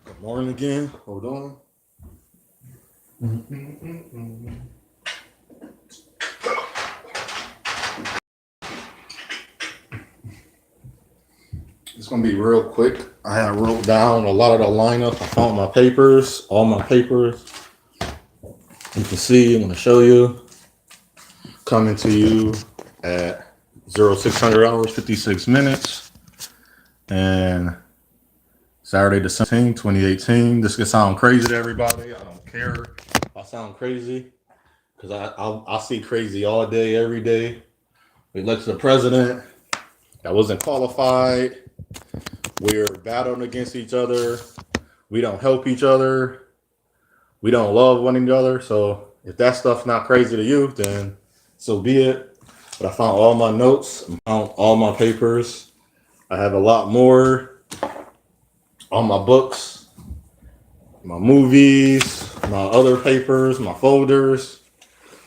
Good morning again. Hold on. It's gonna be real quick. I wrote down a lot of the lineup. I found my papers, all my papers. You can see. I'm gonna show you. Coming to you at 0600 hours 56 minutes and Saturday the 17th, 2018. This can sound crazy to everybody. I don't care if I sound crazy because I see crazy all day, every day. We elected the president that wasn't qualified. We're battling against each other. We don't help each other. We don't love one another. So if that stuff's not crazy to you, then so be it. But I found all my notes, I found all my papers. I have a lot more on my books, my movies, my other papers, my folders,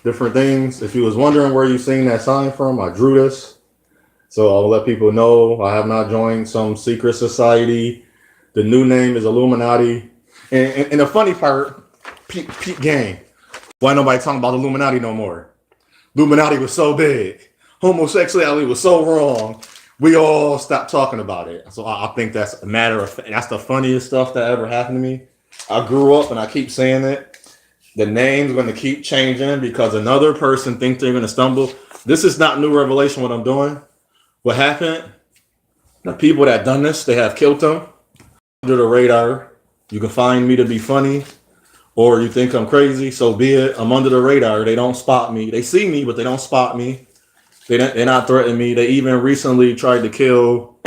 different things. If you was wondering where you seen that sign from, I drew this. So I'll let people know I have not joined some secret society. The new name is Illuminati. And the funny part, Pete Gang, why nobody talking about Illuminati no more? Illuminati was so big. Homosexuality was so wrong. We all stopped talking about it. So I think that's a matter of, that's the funniest stuff that ever happened to me. I grew up and I keep saying it. The name's going to keep changing because another person thinks they're going to stumble. This is not new revelation what I'm doing. What happened? The people that done this, they have killed them under the radar. You can find me to be funny, or you think I'm crazy. So be it. I'm under the radar. They don't spot me. They see me, but they don't spot me. They're not threatening me. They even recently tried to kill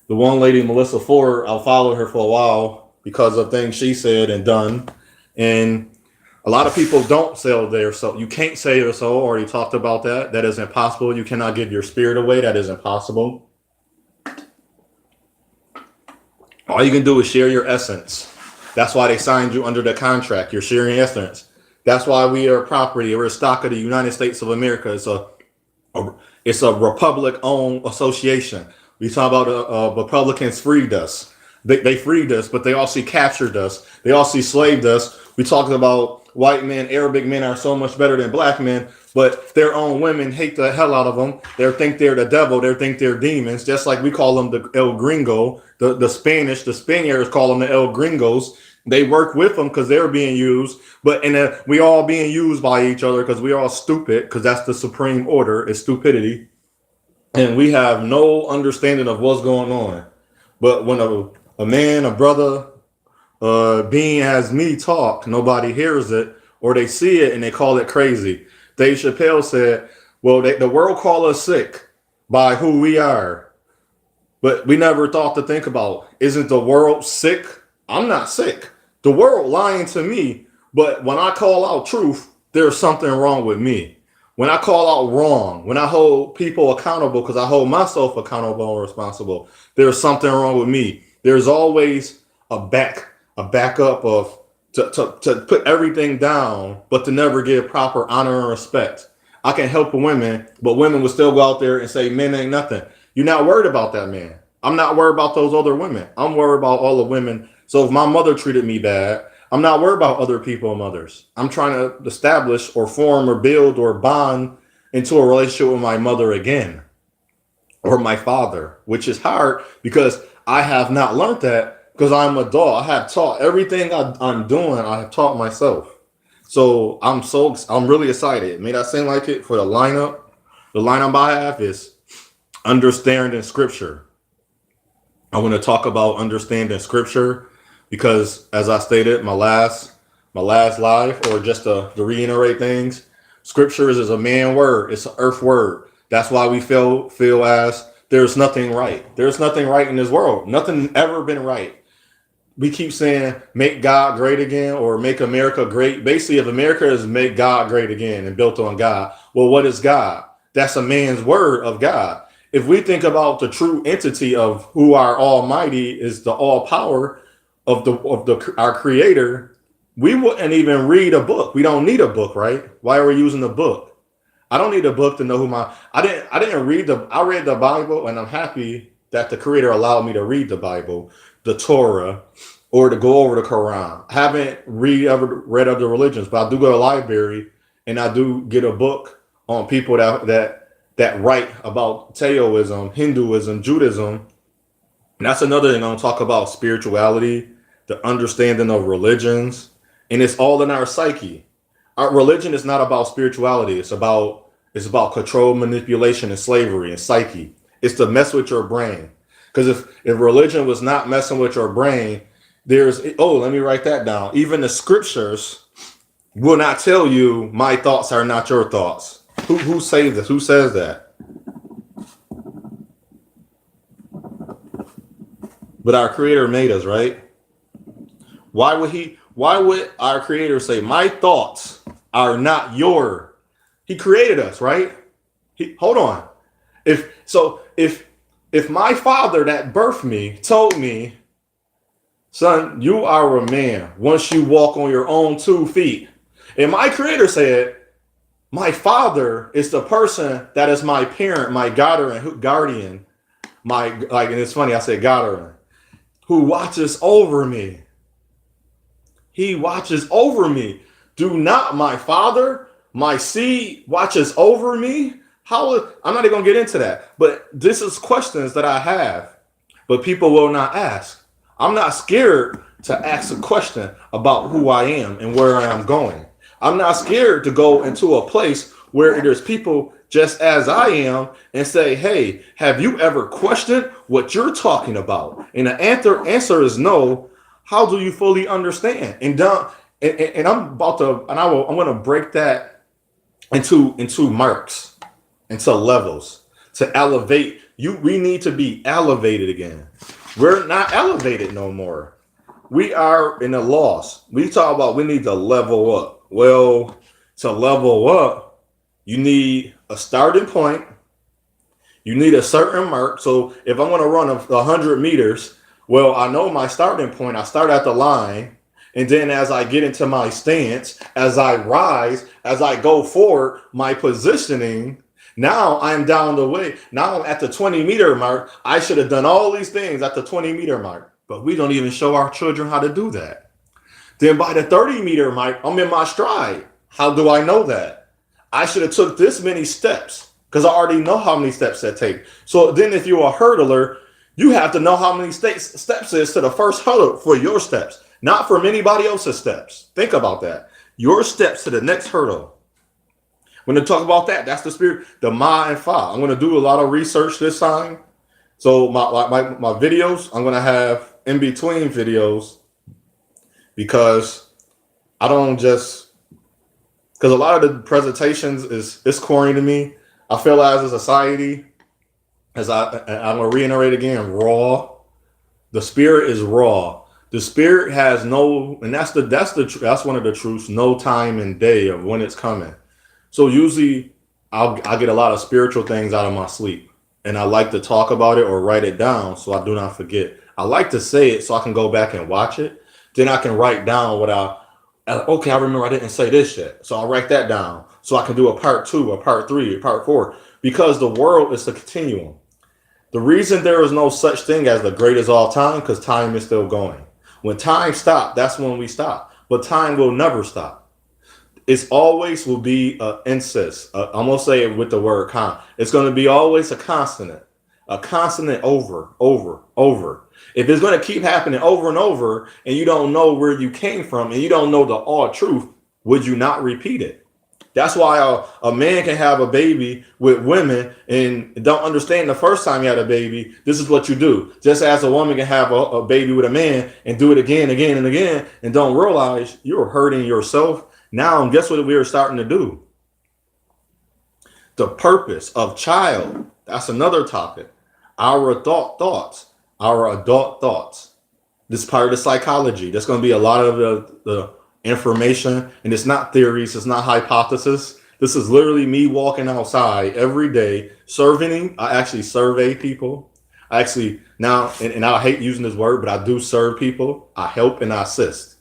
the one lady, Melissa Ford. I'll follow her for a while because of things she said and done. And a lot of people don't sell their soul. You can't sell your soul. Already talked about that. That is impossible. You cannot give your spirit away. That is impossible. All you can do is share your essence. That's why they signed you under the contract. You're sharing essence. That's why we are property. We're a stock of the United States of America. It's a republic-owned association. We talk about Republicans freed us. They freed us, but they also captured us. They also slaved us. We talked about white men, Arabic men are so much better than black men, but their own women hate the hell out of them. They think they're the devil. They think they're demons, just like we call them the El Gringo. The Spaniards call them the El Gringos. They work with them because they're being used, but we all being used by each other because we all stupid because that's the supreme order is stupidity, and we have no understanding of what's going on. But when a man, a brother, being as me talk, nobody hears it or they see it and they call it crazy. Dave Chappelle said, "Well, the world call us sick by who we are, but we never thought to think about isn't the world sick? I'm not sick. The world lying to me, but when I call out truth, there's something wrong with me. When I call out wrong, when I hold people accountable, because I hold myself accountable and responsible, there's something wrong with me. There's always a backup of to put everything down, but to never give proper honor and respect. I can help women, but women will still go out there and say men ain't nothing. You're not worried about that man. I'm not worried about those other women. I'm worried about all the women. So if my mother treated me bad, I'm not worried about other people and mothers. I'm trying to establish or form or build or bond into a relationship with my mother again or my father, which is hard because I have not learned that because I'm an adult. I have taught everything I'm doing. I have taught myself. So I'm really excited. May not seem like it for the lineup. The lineup I have is understanding scripture. I want to talk about understanding scripture because, as I stated, my last life, or just to reiterate things, scripture is a man word. It's an earth word. That's why we feel as there's nothing right. There's nothing right in this world. Nothing ever been right. We keep saying make God great again or make America great. Basically, if America is make God great again and built on God, well, what is God? That's a man's word of God. If we think about the true entity of who our Almighty is, the all power of the our Creator, we wouldn't even read a book. We don't need a book, right? Why are we using a book? I don't need a book to know who my. I didn't read the. I read the Bible, and I'm happy that the Creator allowed me to read the Bible, the Torah, or to go over the Quran. I haven't read other religions, but I do go to the library and I do get a book on people that write about Taoism, Hinduism, Judaism. And that's another thing I'm gonna talk about: spirituality, the understanding of religions, and it's all in our psyche. Our religion is not about spirituality. It's about control, manipulation, and slavery and psyche. It's to mess with your brain. Because if religion was not messing with your brain, let me write that down. Even the scriptures will not tell you my thoughts are not your thoughts. Who says this? Who says that? But our creator made us, right? Why would our creator say my thoughts are not your? He created us, right? Hold on. If my father that birthed me told me, son, you are a man once you walk on your own 2 feet, and my creator said, my father is the person that is my parent, my guardian, and it's funny I said guardian, who watches over me. He watches over me. Do not my father, my seed, watches over me? I'm not even gonna get into that, but this is questions that I have, but people will not ask. I'm not scared to ask a question about who I am and where I am going. I'm not scared to go into a place where there's people just as I am and say, hey, have you ever questioned what you're talking about? And the answer is no. How do you fully understand? And I'm going to break that into marks, into levels, to elevate you. We need to be elevated again. We're not elevated no more. We are in a loss. We talk about we need to level up. Well, to level up, you need a starting point. You need a certain mark. So if I'm going to run 100 meters, well, I know my starting point. I start at the line. And then as I get into my stance, as I rise, as I go forward, my positioning, now I'm down the way. Now I'm at the 20-meter mark. I should have done all these things at the 20-meter mark. But we don't even show our children how to do that. Then by the 30-meter mark, I'm in my stride. How do I know that? I should have took this many steps because I already know how many steps that take. So then if you're a hurdler, you have to know how many steps is to the first hurdle for your steps, not from anybody else's steps. Think about that. Your steps to the next hurdle. When to talk about that, that's the spirit, the Ma and Fa. I'm going to do a lot of research this time. So my videos, I'm going to have in between videos because because a lot of the presentations is corny to me. I feel as a society, I'm going to reiterate again, raw. The spirit is raw. The spirit has no, and that's one of the truths, no time and day of when it's coming. So usually I get a lot of spiritual things out of my sleep, and I like to talk about it or write it down so I do not forget. I like to say it so I can go back and watch it. Then I can write down okay, I remember I didn't say this yet. So I'll write that down so I can do a part 2, a part 3, a part 4, because the world is a continuum. The reason there is no such thing as the greatest all time, because time is still going. When time stops, that's when we stop. But time will never stop. It's always will be an incest. I'm going to say it with the word con. It's going to be always a consonant over, over, over. If it's going to keep happening over and over, and you don't know where you came from, and you don't know the all truth, would you not repeat it? That's why a man can have a baby with women and don't understand the first time you had a baby. This is what you do. Just as a woman can have a baby with a man and do it again, again, and again, and don't realize you're hurting yourself. Now, guess what we are starting to do? The purpose of child. That's another topic. Our adult thoughts. This part of the psychology. There's going to be a lot of the information, and it's not theories, it's not hypothesis. This is literally me walking outside every day serving. I actually survey people. I actually now, and I hate using this word, but I do serve people. I help and I assist.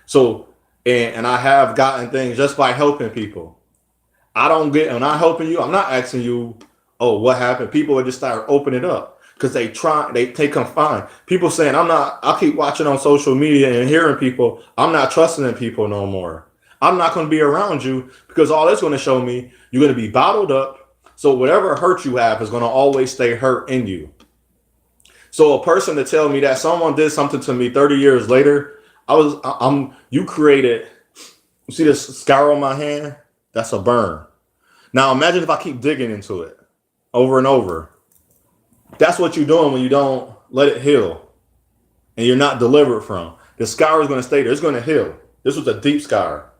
So, and I have gotten things just by helping people. I'm not helping you, I'm not asking you, oh, what happened? People would just start opening it up. because they confine people saying I keep watching on social media and hearing people, I'm not trusting in people no more. I'm not going to be around you because all it's going to show me, you're going to be bottled up. So whatever hurt you have is going to always stay hurt in you. So a person to tell me that someone did something to me 30 years later, you created, you see this scar on my hand? That's a burn. Now imagine if I keep digging into it over and over. That's what you're doing when you don't let it heal and you're not delivered from. The scar is going to stay there. It's going to heal. This was a deep scar.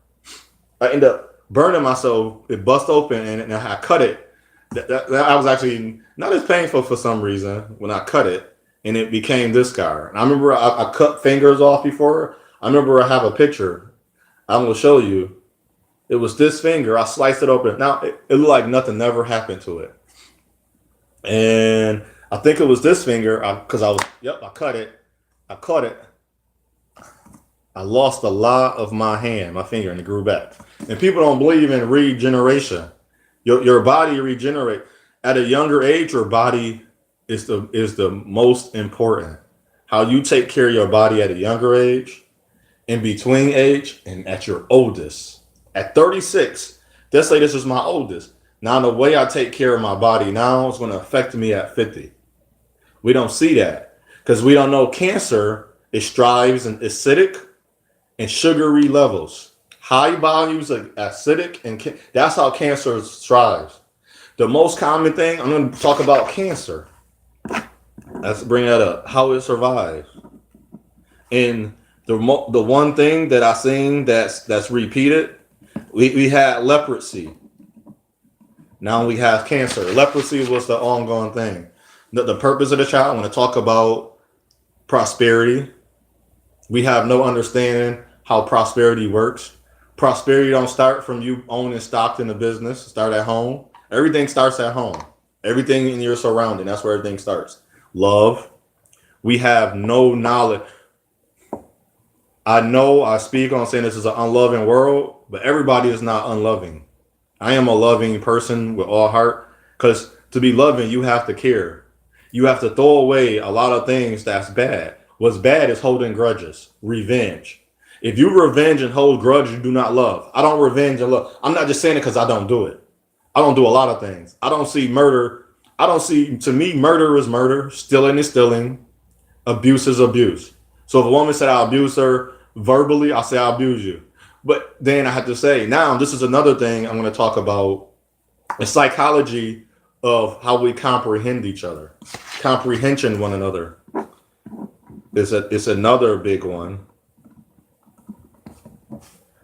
I end up burning myself. It bust open and I cut it. That I was actually not as painful for some reason when I cut it, and it became this scar. And I remember I cut fingers off before. I remember I have a picture. I'm going to show you. It was this finger. I sliced it open. Now it looked like nothing never happened to it. And I think it was this finger because I cut it. I cut it. I lost a lot of my hand, my finger, and it grew back. And people don't believe in regeneration. Your body regenerate at a younger age. Your body is the most important. How you take care of your body at a younger age, in between age, and at your oldest. At 36, let's say this is my oldest. Now the way I take care of my body now is going to affect me at 50. We don't see that because we don't know cancer. It strives in acidic and sugary levels. High volumes of acidic and that's how cancer strives. The most common thing, I'm going to talk about cancer. Let's bring that up. How it survives. And the one thing that I seen that's repeated, we had leprosy. Now we have cancer. Leprosy was the ongoing thing. The purpose of the child, I want to talk about prosperity. We have no understanding how prosperity works. Prosperity don't start from you owning stock in the business. Start at home. Everything starts at home. Everything in your surrounding. That's where everything starts. Love. We have no knowledge. I know I speak on saying this is an unloving world, but everybody is not unloving. I am a loving person with all heart because to be loving, you have to care. You have to throw away a lot of things that's bad. What's bad is holding grudges, revenge. If you revenge and hold grudge, you do not love. I don't revenge and love. I'm not just saying it because I don't do it. I don't do a lot of things. I don't see murder. To me, murder is murder. Stealing is stealing. Abuse is abuse. So if a woman said I abuse her verbally, I say I abuse you. But then I have to say, now this is another thing I'm going to talk about. The psychology of how we comprehend each other. Comprehension one another. It's another big one.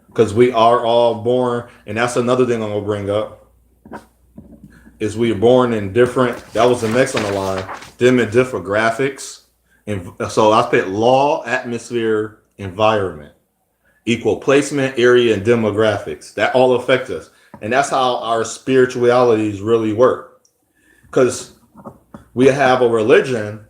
Because we are all born, and that's another thing I'm going to bring up, is we are born in different, that was the next on the line, them in different graphics. And so I put law, atmosphere, environment, equal placement, area, and demographics. That all affect us. And that's how our spiritualities really work. Because we have a religion,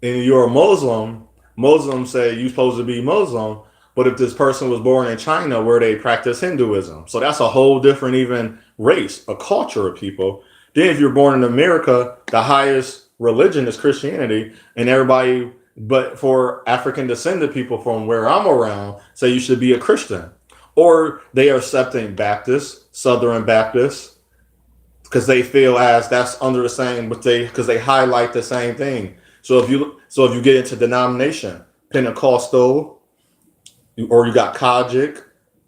and you're a Muslim, Muslims say you're supposed to be Muslim. But if this person was born in China where they practice Hinduism, so that's a whole different even race, a culture of people. Then if you're born in America, the highest religion is Christianity, and everybody, but for African descended people from where I'm around, say you should be a Christian. Or they are accepting Baptists, Southern Baptists, because they feel as that's under the same, but because they highlight the same thing. So if you get into denomination, Pentecostal, or you got Kojic,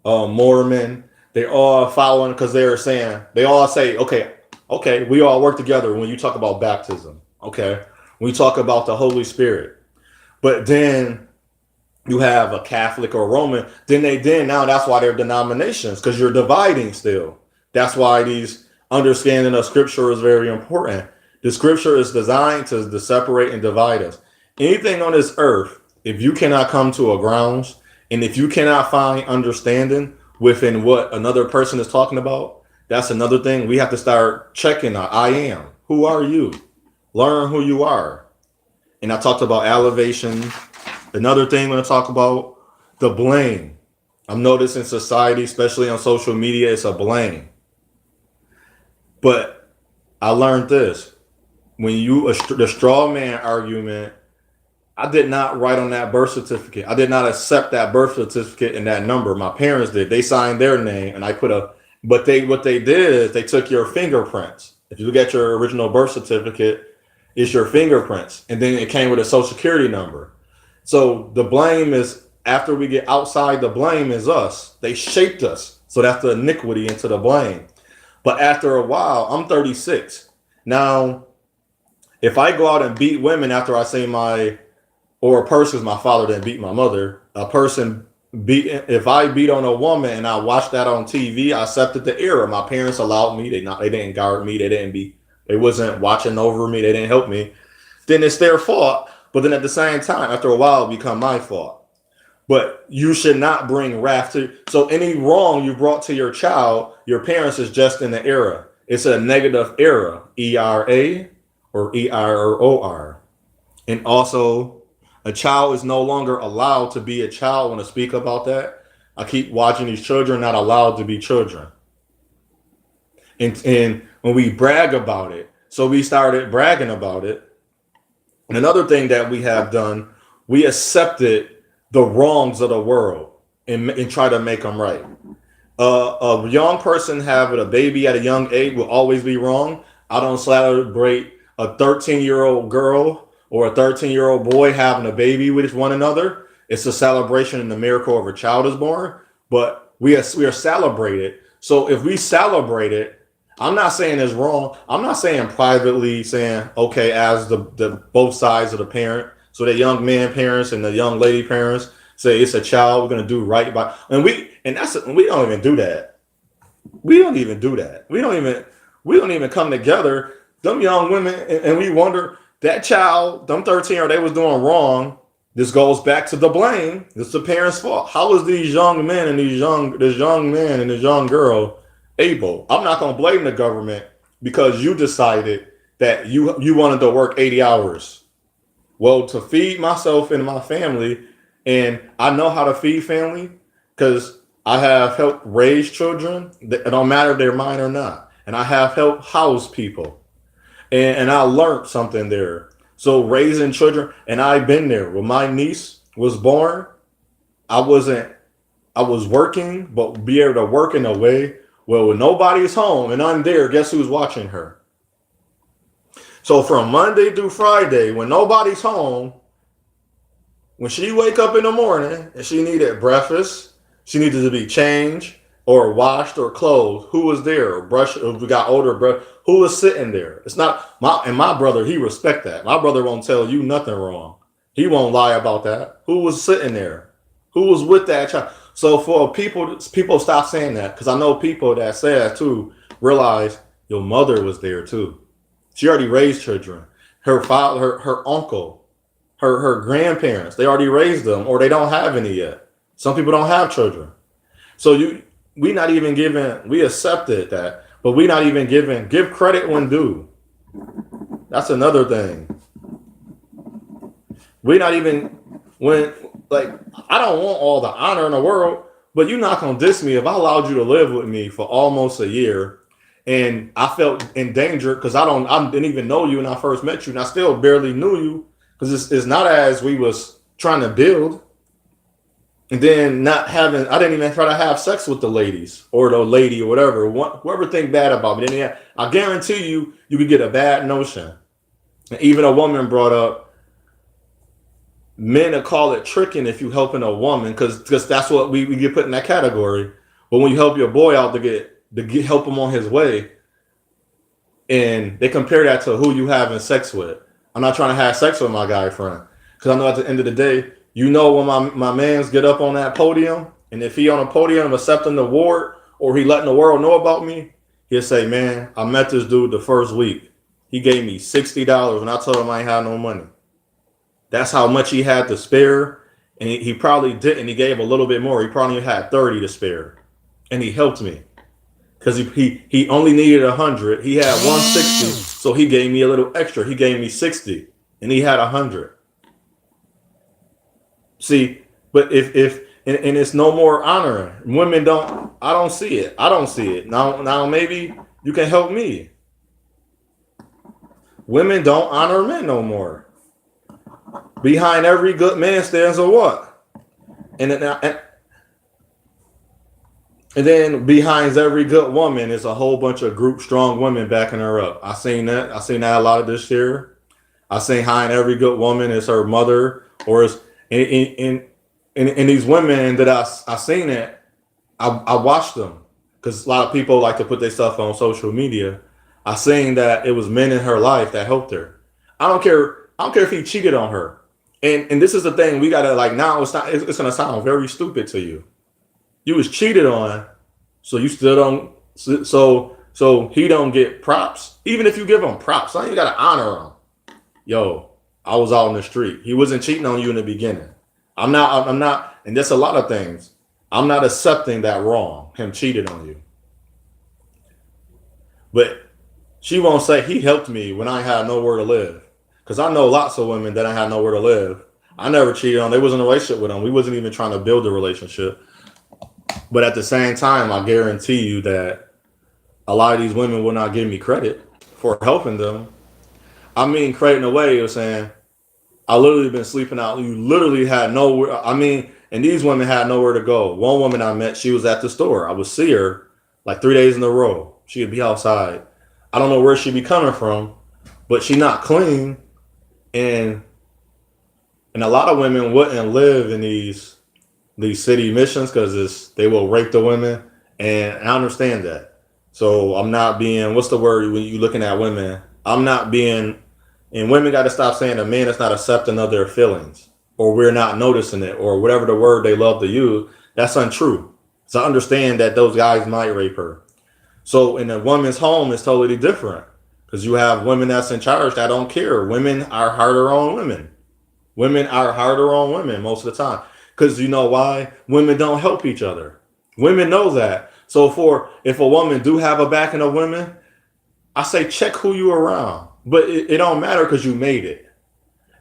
Mormon, they all following because they all say, okay, we all work together when you talk about baptism. Okay, when you talk about the Holy Spirit, but then you have a Catholic or Roman, now that's why they're denominations, because you're dividing still. That's why these understanding of scripture is very important. The scripture is designed to separate and divide us. Anything on this earth, if you cannot come to a grounds, and if you cannot find understanding within what another person is talking about, that's another thing. We have to start checking our I am. Who are you? Learn who you are. And I talked about elevation. Another thing I'm going to talk about, the blame. I'm noticing society, especially on social media, it's a blame. But I learned this. when you the straw man argument, I did not write on that birth certificate. I did not accept that birth certificate and that number. My parents did. They signed their name, and I put a. But they what they did is they took your fingerprints. If you look at your original birth certificate, it's your fingerprints, and then it came with a social security number. So the blame is after we get outside. The blame is us. They shaped us, so that's the iniquity into the blame. But after a while, I'm 36 now. If I go out and beat women after I say my or a person, because my father didn't beat my mother, a person beat, if I beat on a woman and I watched that on TV, I accepted the error. My parents allowed me. They didn't guard me. They wasn't watching over me. They didn't help me. Then it's their fault. But then at the same time, after a while, it become my fault. But you should not bring wrath to. So any wrong you brought to your child, your parents is just in the error. It's a negative error, ERA or EROR. And also, a child is no longer allowed to be a child. I want to speak about that. I keep watching these children not allowed to be children. And when we brag about it, so we started bragging about it. And another thing that we have done, we accepted the wrongs of the world and try to make them right. A young person having a baby at a young age will always be wrong. I don't celebrate a 13-year-old girl or a 13-year-old boy having a baby with one another. It's a celebration and the miracle of a child is born. But we are celebrated. So if we celebrate it, I'm not saying it's wrong. I'm not saying privately saying, okay, as the both sides of the parent. So the young man parents and the young lady parents say it's a child, we're gonna do right by, and we don't even do that. We don't even do that. We don't even come together. Them young women and we wonder that child, them 13 or they was doing wrong. This goes back to the blame. It's the parents' fault. How is these young men and this young man and this young girl able? I'm not gonna blame the government because you decided that you wanted to work 80 hours. Well, to feed myself and my family, and I know how to feed family because I have helped raise children. It don't matter if they're mine or not. And I have helped house people. And I learned something there. So raising children, and I've been there. When my niece was born, I was working, but be able to work in a way, well, when nobody's home and I'm there, guess who's watching her? So from Monday through Friday, when nobody's home, when she wake up in the morning and she needed breakfast, she needed to be changed or washed or clothed. Who was there? Brush. If we got older, who was sitting there? It's not my brother. He respect that. My brother won't tell you nothing wrong. He won't lie about that. Who was sitting there? Who was with that child? So for people stop saying that because I know people that say that too realize your mother was there too. She already raised children. Her father, her uncle, her grandparents, they already raised them, or they don't have any yet. Some people don't have children. So we accepted that, but we not even give credit when due. That's another thing. We not even I don't want all the honor in the world, but you're not gonna diss me if I allowed you to live with me for almost a year. And I felt in danger because I didn't even know you when I first met you, and I still barely knew you because it's not as we was trying to build, and then I didn't even try to have sex with the ladies or the lady or whatever, whoever think bad about me. Then I guarantee you could get a bad notion. And even a woman brought up, men will call it tricking if you helping a woman because that's what we get put in that category. But when you help your boy out to help him on his way, and they compare that to who you having sex with. I'm not trying to have sex with my guy friend because I know at the end of the day, when my mans get up on that podium, and if he on a podium accepting the award or he letting the world know about me, he'll say, man, I met this dude the first week. He gave me $60 and I told him I ain't had no money. That's how much he had to spare. And he probably didn't. He gave a little bit more. He probably had 30 to spare. And he helped me. Because he only needed 100. He had 160. So he gave me a little extra. He gave me 60. And he had 100. See, but if it's no more honoring. Women I don't see it. I don't see it. Now maybe you can help me. Women don't honor men no more. Behind every good man stands a what? And then behind every good woman is a whole bunch of group strong women backing her up. I seen that. I seen that a lot of this year. I seen behind every good woman is her mother or is in these women that I seen it. I watched them because a lot of people like to put their stuff on social media. I seen that it was men in her life that helped her. I don't care. I don't care if he cheated on her. And this is the thing we gotta like now. It's gonna sound very stupid to you. You was cheated on, so you still don't. So he don't get props. Even if you give him props, so you gotta honor him. Yo, I was out in the street. He wasn't cheating on you in the beginning. I'm not. I'm not. And there's a lot of things. I'm not accepting that wrong. Him cheated on you, but she won't say he helped me when I had nowhere to live. Because I know lots of women that I had nowhere to live. I never cheated on. They was in a relationship with them. We wasn't even trying to build a relationship. But at the same time, I guarantee you that a lot of these women will not give me credit for helping them. I mean, credit in a way of saying, I literally been sleeping out. You literally had nowhere. I mean, and these women had nowhere to go. One woman I met, she was at the store. I would see her like 3 days in a row. She would be outside. I don't know where she be coming from, but she not clean. And a lot of women wouldn't live in these city missions because they will rape the women, and I understand that. So I'm not being what's the word when you looking at women? I'm not being, and women got to stop saying a man is not accepting of their feelings or we're not noticing it or whatever the word they love to use. That's untrue. So I understand that those guys might rape her. So in a woman's home, it's totally different because you have women that's in charge that don't care. Women are harder on women. Women are harder on women most of the time. Because you know why? Women don't help each other. Women know that. So if a woman do have a backing of women, I say check who you around. But it don't matter because you made it.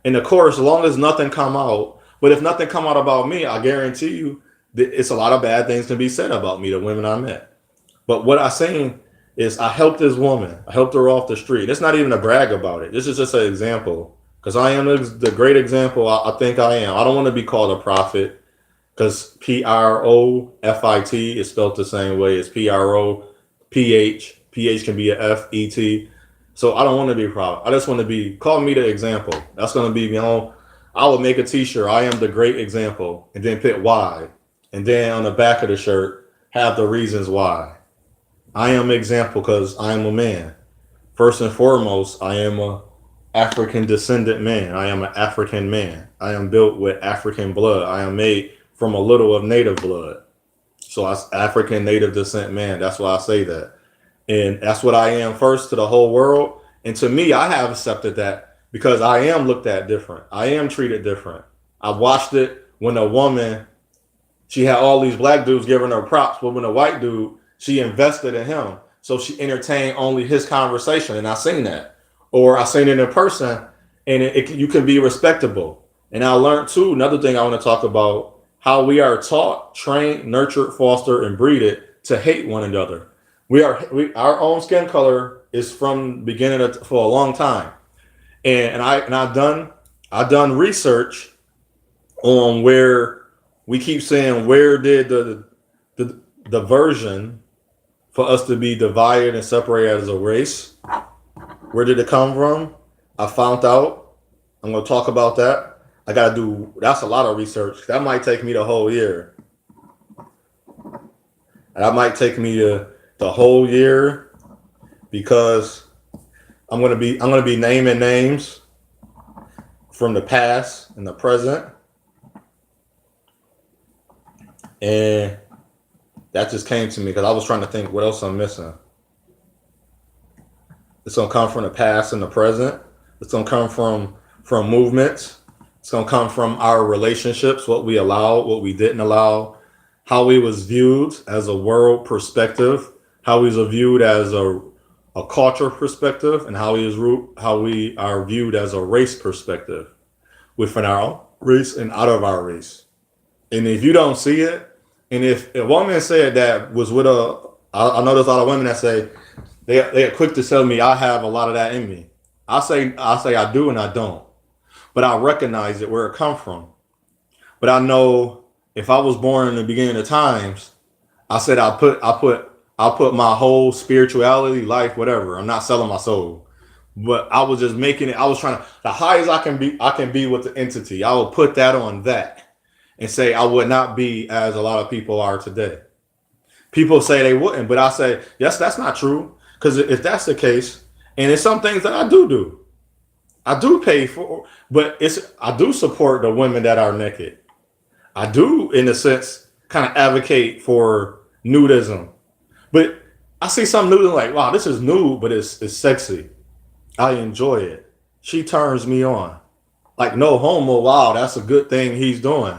And of course, as long as nothing come out, but if nothing come out about me, I guarantee you that it's a lot of bad things can be said about me, the women I met. But what I saying is I helped this woman. I helped her off the street. It's not even a brag about it. This is just an example. Because I am the great example I think I am. I don't want to be called a prophet because PROFIT is spelled the same way as PROPH. PH can be a FET. So I don't want to be a prophet. I just want to be, call me the example. That's going to be, I would make a t-shirt. I am the great example. And then put why. And then on the back of the shirt, have the reasons why. I am an example because I am a man. First and foremost, I am a African descendant man. I am an African man. I am built with African blood. I am made from a little of native blood. So I'm African native descent man. That's why I say that. And that's what I am first to the whole world. And to me, I have accepted that because I am looked at different. I am treated different. I watched it when a woman, she had all these black dudes giving her props, but when a white dude, she invested in him. So she entertained only his conversation. And I seen that. Or I seen it in person, and you can be respectable. And I learned too, another thing I want to talk about, how we are taught, trained, nurtured, fostered, and breeded to hate one another. Our own skin color is from beginning for a long time. And I've done research on where we keep saying where did the version for us to be divided and separated as a race. Where did it come from? I found out. I'm going to talk about that. That's a lot of research. That might take me the whole year. That might take me the whole year because I'm going to be naming names from the past and the present. And that just came to me because I was trying to think what else I'm missing. It's gonna come from the past and the present. It's gonna come from movements. It's gonna come from our relationships, what we allowed, what we didn't allow, how we was viewed as a world perspective, how we was viewed as a culture perspective, and how we are viewed as a race perspective within our race and out of our race. And if you don't see it, and if a woman said that was with I know there's a lot of women that say, They are quick to tell me I have a lot of that in me. I say I do and I don't, but I recognize it where it come from. But I know if I was born in the beginning of times, I said I put my whole spirituality, life, whatever. I'm not selling my soul, but I was just making it. I was trying to the highest I can be. I can be with the entity. I will put that on that and say I would not be as a lot of people are today. People say they wouldn't, but I say yes, that's not true. Because if that's the case, and it's some things that I do, I do pay for, but it's I do support the women that are naked. I do, in a sense, kind of advocate for nudism. But I see some nudism like, wow, this is nude, but it's sexy. I enjoy it. She turns me on. Like no homo, wow, that's a good thing he's doing.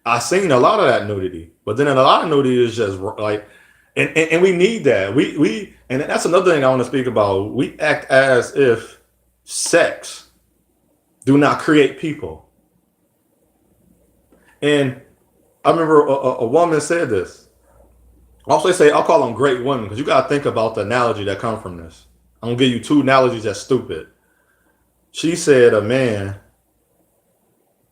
I seen a lot of that nudity, but then a lot of nudity is just like, and we need that. We and that's another thing I want to speak about. We act as if sex do not create people. And I remember a woman said this. Also, say I'll call them great women because you got to think about the analogy that come from this. I'm gonna give you two analogies that's stupid. She said a man.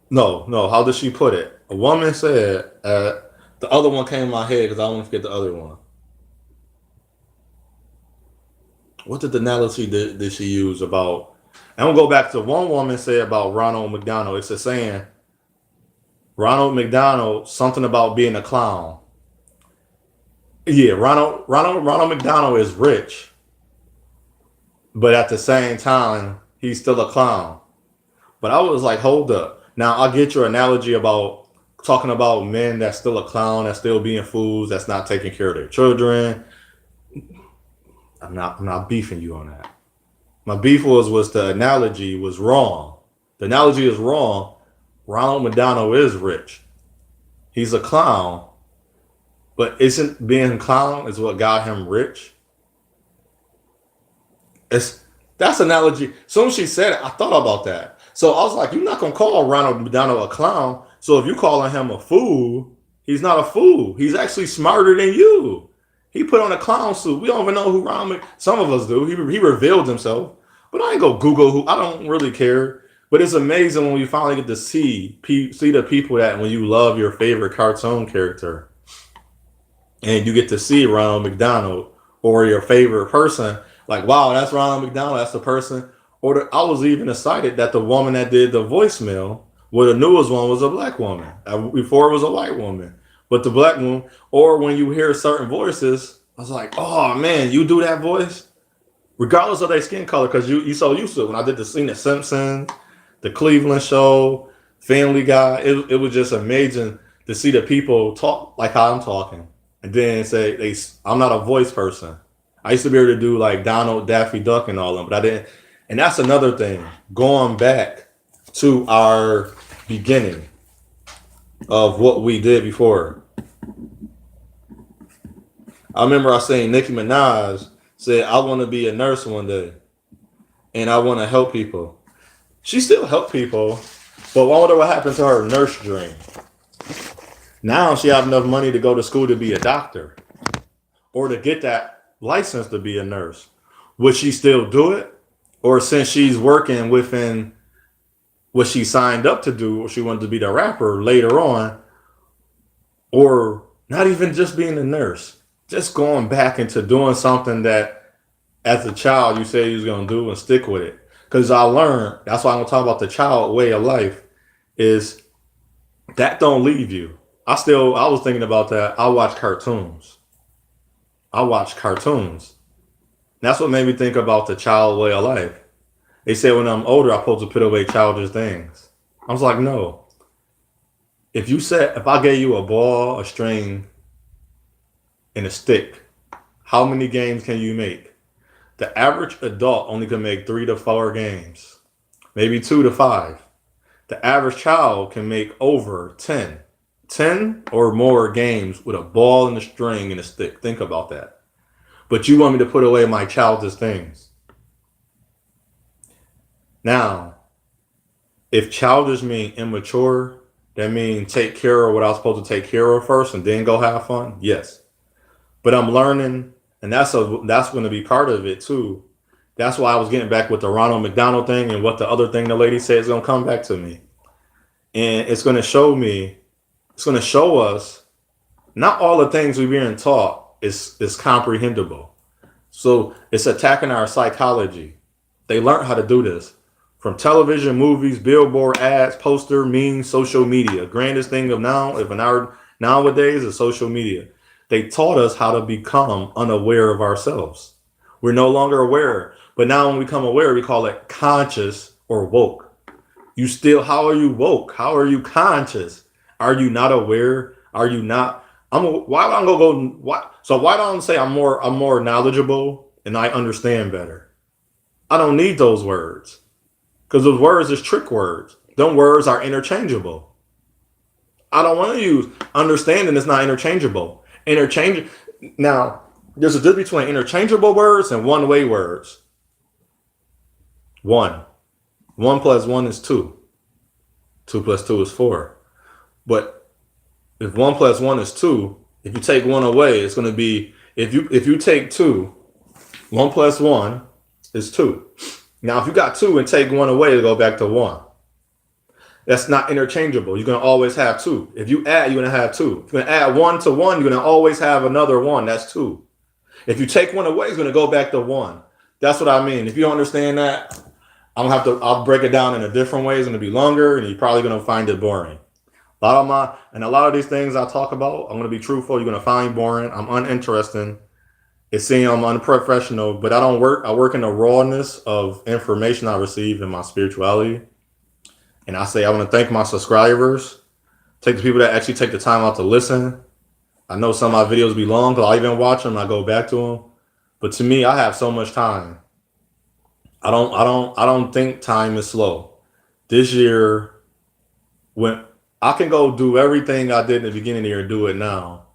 No, no. How did she put it? A woman said. The other one came in my head because I want to forget the other one. What did the analogy did she use about? I'm gonna go back to one woman said about Ronald McDonald. It's a saying. Ronald McDonald something about being a clown. Yeah, Ronald McDonald is rich, but at the same time he's still a clown. But I was like, hold up. Now I get your analogy about talking about men that's still a clown, that's still being fools, that's not taking care of their children. I'm not beefing you on that. My beef was the analogy was wrong. The analogy is wrong. Ronald McDonald is rich. He's a clown, but isn't being a clown is what got him rich? It's that's analogy. Soon as she said it, I thought about that. So I was like, you're not gonna call Ronald McDonald a clown. So if you calling him a fool, he's not a fool. He's actually smarter than you. He put on a clown suit. We don't even know who Ronald. Some of us do. He revealed himself, but I ain't go Google who. I don't really care. But it's amazing when you finally get to see the people that when you love your favorite cartoon character, and you get to see Ronald McDonald or your favorite person, like wow, that's Ronald McDonald. That's the person. I was even excited that the woman that did the voicemail, well, the newest one was a black woman. Before it was a white woman, but the black one, or when you hear certain voices, I was like, oh man, you do that voice, regardless of their skin color, because you so used to it. When I did the scene at Simpsons, the Cleveland Show, Family Guy, it was just amazing to see the people talk like how I'm talking, and then say I'm not a voice person. I used to be able to do like Donald, Daffy Duck, and all them, but I didn't. And that's another thing. Going back to our beginning of what we did before. I remember I saying Nicki Minaj said, I want to be a nurse one day and I want to help people. She still helped people, but I wonder what happened to her nurse dream. Now she have enough money to go to school to be a doctor or to get that license to be a nurse. Would she still do it? Or since she's working within what she signed up to do, or she wanted to be the rapper later on, or not even just being a nurse, just going back into doing something that as a child you said you was going to do and stick with it. Because I learned, that's why I'm going to talk about the child way of life, is that don't leave you. I was thinking about that. I watch cartoons. I watch cartoons. That's what made me think about the child way of life. They said when I'm older, I'm supposed to put away childish things. I was like, no. If I gave you a ball, a string, and a stick, how many games can you make? The average adult only can make 3 to 4 games, maybe 2 to 5. The average child can make over 10 or more games with a ball and a string and a stick. Think about that. But you want me to put away my childish things. Now, if childish mean immature, that means take care of what I was supposed to take care of first and then go have fun. Yes. But I'm learning, and that's going to be part of it too, That's why I was getting back with the Ronald McDonald thing and what the other thing the lady said is going to come back to me. And it's going to show me, it's going to show us not all the things we're being taught is comprehensible. So it's attacking our psychology. They learned how to do this from television, movies, billboard ads, poster, memes, social media. Grandest thing of now, if an hour nowadays, is social media. They taught us how to become unaware of ourselves. We're no longer aware, but now when we become aware, we call it conscious or woke. You still, how are you woke? How are you conscious? Are you not aware? Are you not? Why don't I go? Why? So why don't I say I'm more knowledgeable and I understand better? I don't need those words because those words is trick words. Them words are interchangeable. I don't want to use understanding. It's not interchangeable. Interchange. Now there's a difference between interchangeable words and one-way words. One plus one is two. Two plus two is four. But if one plus one is two, if you take one away, it's going to be, if you take two, one plus one is two. Now, if you got two and take one away, it'll go back to one. That's not interchangeable. You're going to always have two. If you add, you're going to have two. If you're going to add one to one, you're going to always have another one. That's two. If you take one away, it's going to go back to one. That's what I mean. If you don't understand that, I'll break it down in a different way. It's going to be longer and you're probably going to find it boring. A lot of these things I talk about, I'm going to be truthful. You're going to find boring. I'm uninteresting. It's saying I'm unprofessional, but I work in the rawness of information I receive in my spirituality. And I say, I want to thank my subscribers, take the people that actually take the time out to listen. I know some of my videos be long because I even watch them and I go back to them. But to me, I have so much time. I don't think time is slow. This year, when I can go do everything I did in the beginning of the year and do it now.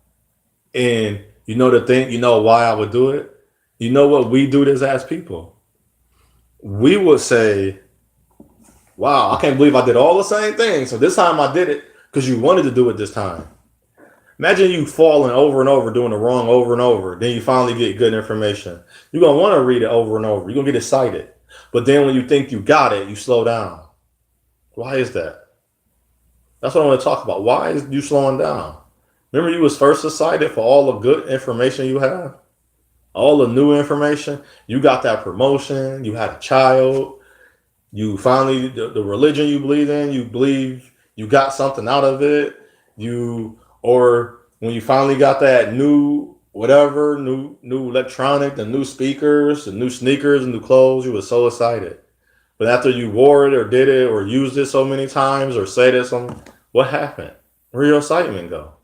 And you know the thing, you know why I would do it? You know what we do this as people? We would say, wow, I can't believe I did all the same things. So this time I did it because you wanted to do it this time. Imagine you falling over and over, doing the wrong over and over. Then you finally get good information. You're going to want to read it over and over. You're going to get excited. But then when you think you got it, you slow down. Why is that? That's what I want to talk about. Why is you slowing down? Remember you was first excited for all the good information you have? All the new information? You got that promotion. You had a child. You finally, the religion you believe you got something out of it. Or when you finally got that new whatever, new electronic, the new speakers, the new sneakers, and new clothes, you were so excited. But after you wore it or did it or used it so many times or said it, what happened? Where your excitement go?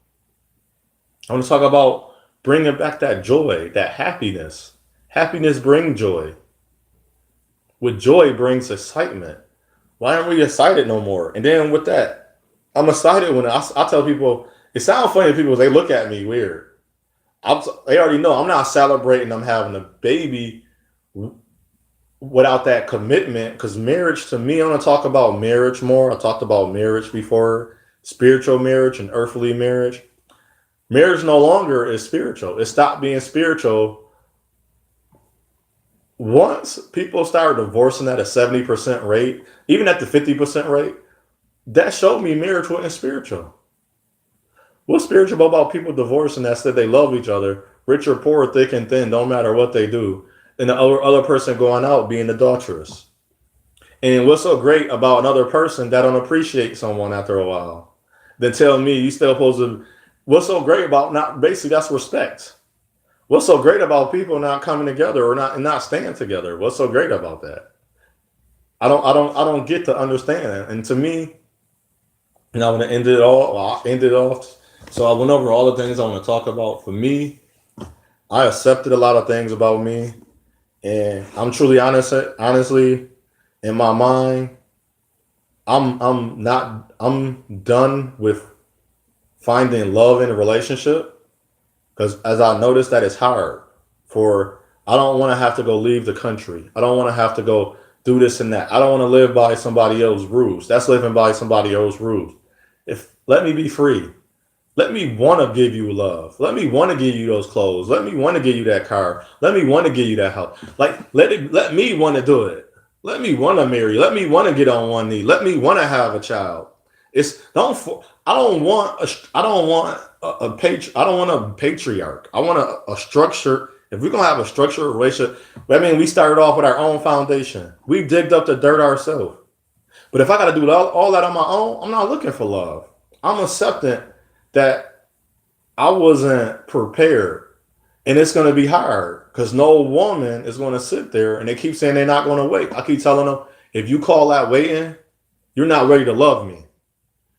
I want to talk about bringing back that joy, that happiness. Happiness brings joy. With joy brings excitement. Why aren't we excited no more? And then with that, I'm excited when I tell people, it sounds funny to people, they look at me weird. They already know I'm not celebrating them having a baby without that commitment, because marriage, to me, I'm going to talk about marriage more. I talked about marriage before, spiritual marriage and earthly marriage. Marriage no longer is spiritual. It stopped being spiritual once people started divorcing at a 70% rate, even at the 50% rate. That showed me marriage wasn't spiritual. What's spiritual about people divorcing that said they love each other, rich or poor, thick and thin, don't matter what they do, and the other person going out being adulterous? And what's so great about another person that don't appreciate someone after a while? Then tell me you still supposed to. What's so great about not, basically that's respect. What's so great about people not coming together or not staying together? What's so great about that? I don't get to understand it. And to me, I'm gonna end it all. Well, I'll end it off. So I went over all the things I want to talk about. For me, I accepted a lot of things about me, and I'm truly honestly, in my mind, I'm done with finding love in a relationship, because as I noticed that it's hard. I don't want to have to go leave the country. I don't want to have to go do this and that. I don't want to live by somebody else's rules. That's living by somebody else's rules. Let me be free. Let me want to give you love. Let me want to give you those clothes. Let me want to give you that car. Let me want to give you that house. Like let me want to do it. Let me want to marry. Let me want to get on one knee. Let me want to have a child. It's don't. I don't want a. I don't want I don't want a patriarch. I want a structure. If we're gonna have a structured relationship, I mean, we started off with our own foundation. We digged up the dirt ourselves. But if I got to do all that on my own, I'm not looking for love. I'm accepting that I wasn't prepared. And it's going to be hard because no woman is going to sit there and they keep saying they're not going to wait. I keep telling them, if you call that waiting, you're not ready to love me.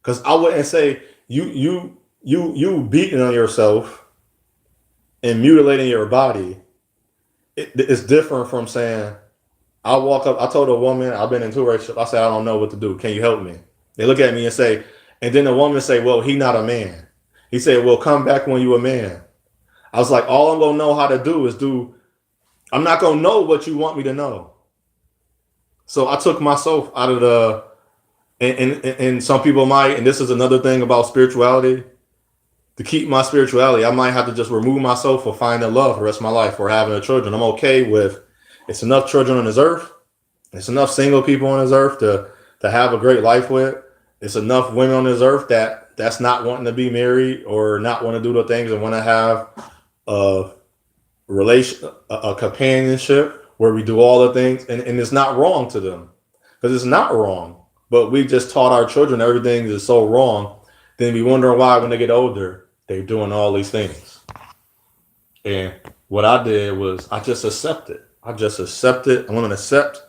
Because I wouldn't say you beating on yourself and mutilating your body. It's different from saying, I walk up, I told a woman, I've been in two relationships, I said, I don't know what to do. Can you help me? They look at me and say, and then the woman say, well, he not a man. He said, well, come back when you a man. I was like, all I'm gonna know how to do is I'm not gonna know what you want me to know. So I took myself out of and some people might, and this is another thing about spirituality, to keep my spirituality, I might have to just remove myself for finding love for the rest of my life or having a children. I'm okay with it's enough children on this earth. It's enough single people on this earth to have a great life with. It's enough women on this earth that's not wanting to be married or not want to do the things and want to have a a companionship where we do all the things, and it's not wrong to them because it's not wrong. But we just taught our children everything is so wrong. Then we wonder why when they get older they're doing all these things. And what I did was I just accepted. I just accepted. I'm going to accept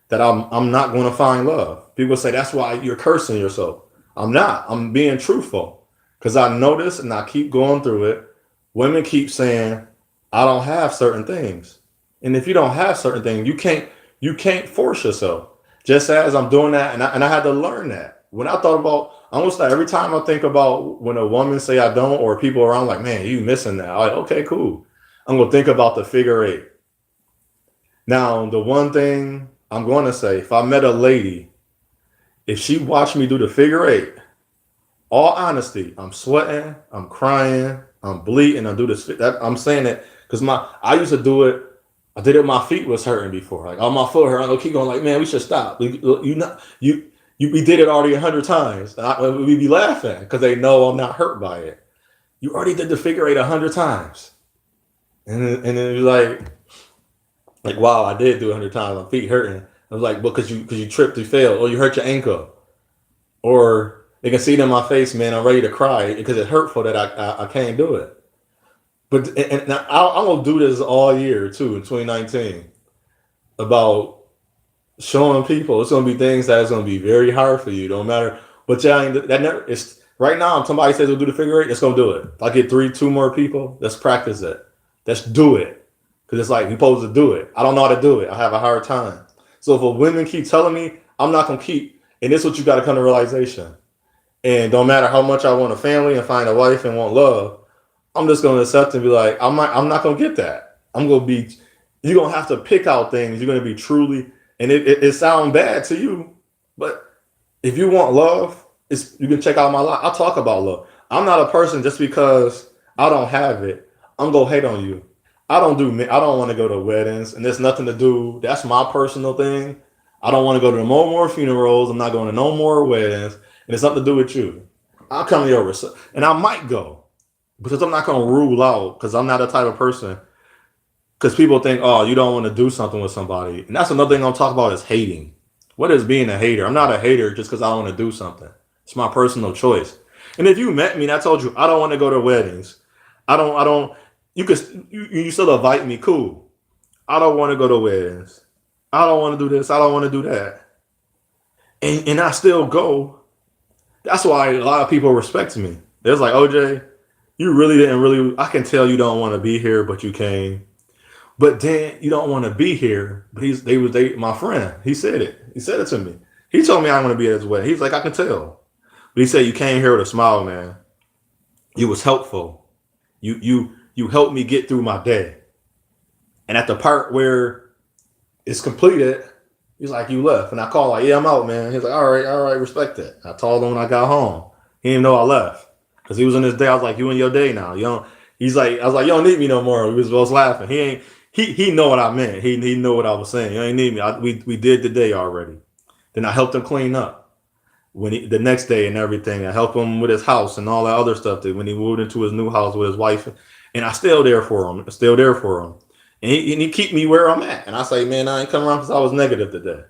that I'm not going to find love. People say that's why you're cursing yourself. I'm not. I'm being truthful because I notice and I keep going through it. Women keep saying I don't have certain things, and if you don't have certain things, you can't force yourself. Just as I'm doing that, and I had to learn that. When I thought about, almost like every time I think about when a woman say I don't, or people around like, man, you missing that. I'm like, okay, cool. I'm gonna think about the figure eight. Now, the one thing I'm going to say, if I met a lady, if she watched me do the figure eight, all honesty, I'm sweating, I'm crying, I'm bleeding, I do this. I'm saying it because I used to do it. I did it. My feet was hurting before, like on my foot hurt. I keep going, like, man, we should stop. We did it already 100 times. We be laughing because they know I'm not hurt by it. You already did the figure eight 100 times, and then you're like, wow, I did do 100 times. My feet hurting. I was like, because you tripped, you fell, or you hurt your ankle, or they can see it in my face, man. I'm ready to cry because it's hurtful that I can't do it. But and I'm gonna do this all year too in 2019 about showing people it's gonna be things that is gonna be very hard for you. Don't matter, but yeah, that never. It's right now. If somebody says we'll do the figure eight, let's go do it. If I get two more people, let's practice it. Let's do it because it's like you're supposed to do it. I don't know how to do it. I have a hard time. So if a women keep telling me, I'm not gonna keep. And this is what you got to come to realization. And don't matter how much I want a family and find a wife and want love, I'm just gonna accept and be like, I'm not gonna get that. You're gonna have to pick out things. You're gonna be truly, and it sounds bad to you, but if you want love, you can check out my life. I talk about love. I'm not a person just because I don't have it, I'm gonna hate on you. I don't want to go to weddings, and there's nothing to do. That's my personal thing. I don't want to go to no more funerals. I'm not going to no more weddings, and it's nothing to do with you. I'll come to your and I might go because I'm not going to rule out because I'm not the type of person. Because people think, oh, you don't want to do something with somebody, and that's another thing I'm talking about is hating. What is being a hater? I'm not a hater just because I want to do something. It's my personal choice. And if you met me and I told you I don't want to go to weddings, I don't. You still invite me, cool. I don't want to go to weddings. I don't want to do this. I don't want to do that. And I still go. That's why a lot of people respect me. They're like, OJ, you really didn't really. I can tell you don't want to be here, but you came. But then you don't want to be here. But my friend. He said it. He said it to me. He told me I want to be at his wedding. He's like, I can tell. But he said you came here with a smile, man. You was helpful. You helped me get through my day. And at the part where it's completed, he's like, you left. And I called like, yeah, I'm out, man. He's like, all right, respect that. I told him when I got home. He didn't know I left. Because he was in his day. I was like, you in your day now. You don't, he's like, I was like, you don't need me no more. We was both laughing. He know what I meant. He knew what I was saying. You ain't need me. We did the day already. Then I helped him clean up the next day and everything. I helped him with his house and all that other stuff. That when he moved into his new house with his wife, and I still there for him. Still there for him. And he keep me where I'm at. And I say, man, I ain't come around because I was negative today.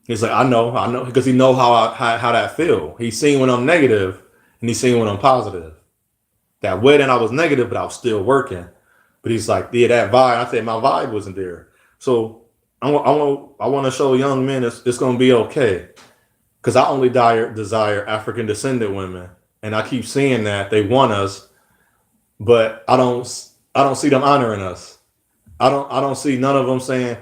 He's like, I know, because he know how that feel. He's seen when I'm negative, and he's seen when I'm positive. That wedding, I was negative, but I was still working. But he's like, yeah, that vibe. I said my vibe wasn't there. So I want to show young men it's going to be okay. Because I only desire African descendant women, and I keep seeing that they want us, but I don't see them honoring us. I don't see none of them saying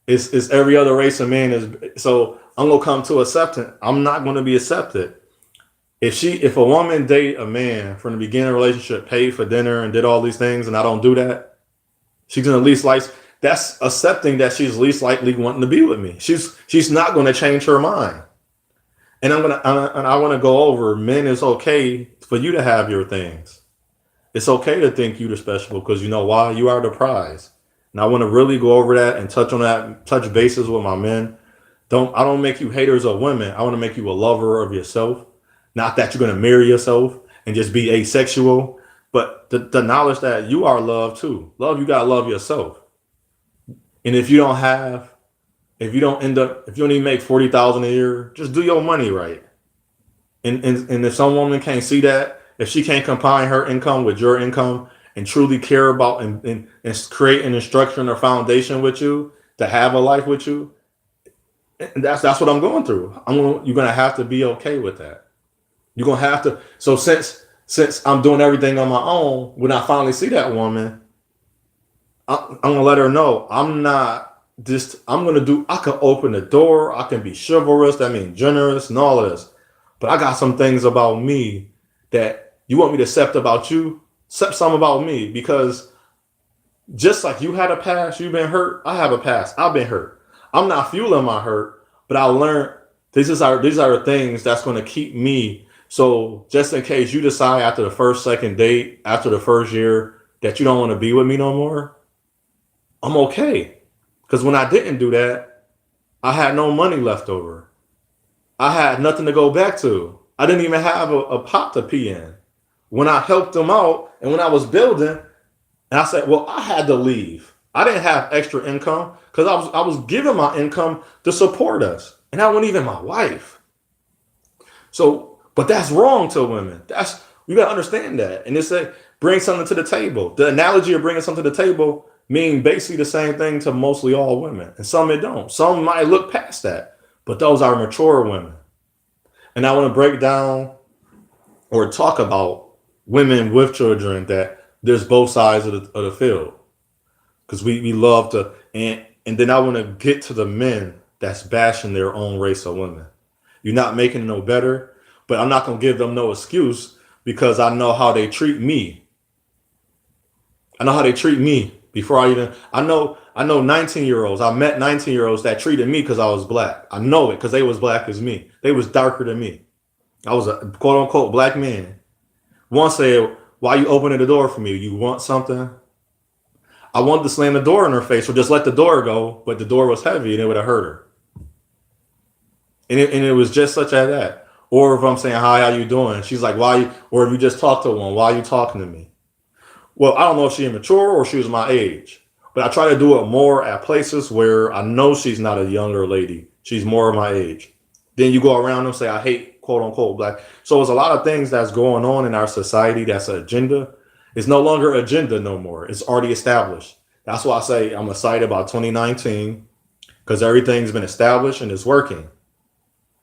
it's every other race of men is. So I'm gonna come to acceptance. I'm not going to be accepted. If a woman date a man from the beginning of the relationship, paid for dinner and did all these things, and I don't do that, she's gonna least like. That's accepting that she's least likely wanting to be with me. She's not going to change her mind. And I want to go over, men, it's okay for you to have your things. It's okay to think you're special because you know why? You are the prize. And I want to really go over that and touch bases with my men. I don't make you haters of women. I want to make you a lover of yourself. Not that you're going to marry yourself and just be asexual, but the knowledge that you are loved too. Love, you got to love yourself. And if you don't even make 40,000 a year, just do your money right. And if some woman can't see that, if she can't combine her income with your income and truly care about and create an instruction or foundation with you to have a life with you, that's what I'm going through. You're gonna have to be okay with that. You're gonna have to. So since I'm doing everything on my own, when I finally see that woman, I'm gonna let her know I'm not just. I can open the door. I can be chivalrous. That means generous and all of this. But I got some things about me that you want me to accept about you. Accept some about me, because just like you had a past, you've been hurt. I have a past. I've been hurt. I'm not fueling my hurt, but I learned these are the things that's going to keep me. So just in case you decide after the first, second date, after the first year that you don't want to be with me no more, I'm okay. Because when I didn't do that, I had no money left over. I had nothing to go back to. I didn't even have a pot to pee in. When I helped them out and when I was building, and I said, well, I had to leave. I didn't have extra income because I was giving my income to support us. And that wasn't even my wife. So, but that's wrong to women. You got to understand that. And they say, bring something to the table. The analogy of bringing something to the table mean basically the same thing to mostly all women. And some it don't. Some might look past that. But those are mature women. And I want to break down or talk about women with children, that there's both sides of the field. Because we love to, and then I want to get to the men that's bashing their own race of women. You're not making it no better, but I'm not going to give them no excuse because I know how they treat me. I know how they treat me before I know 19-year-olds. I met 19-year-olds that treated me because I was black. I know it because they was black as me. They was darker than me. I was a quote unquote black man. One said, why you opening the door for me? You want something? I wanted to slam the door in her face or just let the door go, but the door was heavy and it would have hurt her. And it was just such as that. Or if I'm saying, hi, how you doing? She's like, or if you just talk to one, why are you talking to me? Well, I don't know if she's immature or she was my age, but I try to do it more at places where I know she's not a younger lady. She's more of my age. Then you go around and say, I hate quote unquote black. So there's a lot of things that's going on in our society that's an agenda. It's no longer agenda no more. It's already established. That's why I say I'm excited about 2019 because everything's been established and it's working.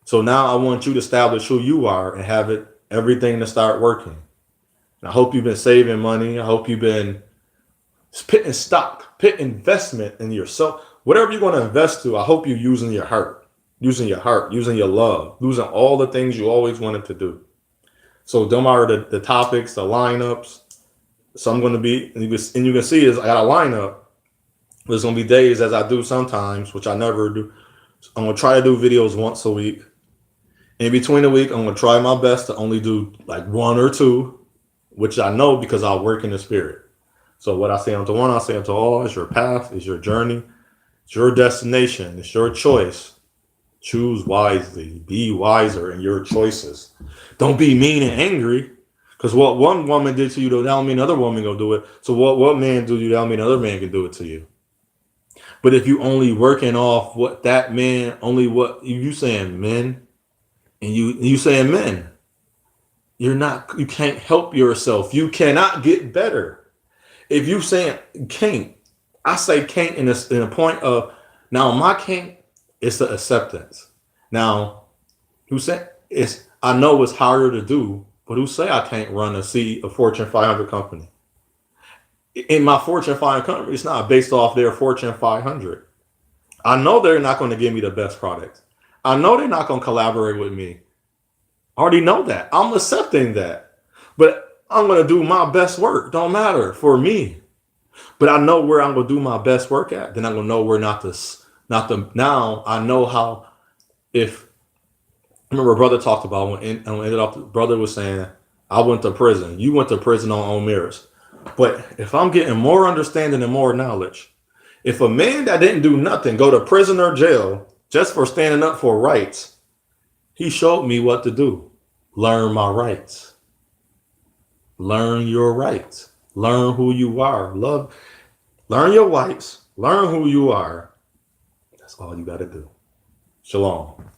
So now I want you to establish who you are and have everything to start working. And I hope you've been saving money. I hope you've been putting stock, put investment in yourself. Whatever you're going to invest to, I hope you're using your heart, using your love, using all the things you always wanted to do. So them are the topics, the lineups. So I'm going to be, and you can see is I got a lineup. There's going to be days as I do sometimes, which I never do. I'm going to try to do videos once a week. In between the week, I'm gonna try my best to only do like one or two, which I know because I work in the spirit. So what I say unto one, I say unto all. It's your path, it's your journey, it's your destination, it's your choice. Choose wisely. Be wiser in your choices. Don't be mean and angry. Because what one woman did to you, that don't mean another woman gonna do it. So what man do you, that don't mean another man can do it to you. But if you only working off what that man, only what you saying men, and you saying men, you can't help yourself. You cannot get better. If you saying can't, I say can't in a point of now my can't is the acceptance. Now, who said it's I know it's harder to do, but who say I can't run a Fortune 500 company? In my Fortune 500 company, it's not based off their Fortune 500. I know they're not going to give me the best product. I know they're not going to collaborate with me. I already know that. I'm accepting that. But I'm going to do my best work. Don't matter for me. But I know where I'm going to do my best work at. Then I'm going to know where now I know how, if, I remember a brother talked about when ended up, the brother was saying, I went to prison. You went to prison on own mirrors. But if I'm getting more understanding and more knowledge, if a man that didn't do nothing go to prison or jail just for standing up for rights, he showed me what to do. Learn my rights. Learn your rights. Learn who you are. Learn your rights. Learn who you are. That's all you got to do. Shalom.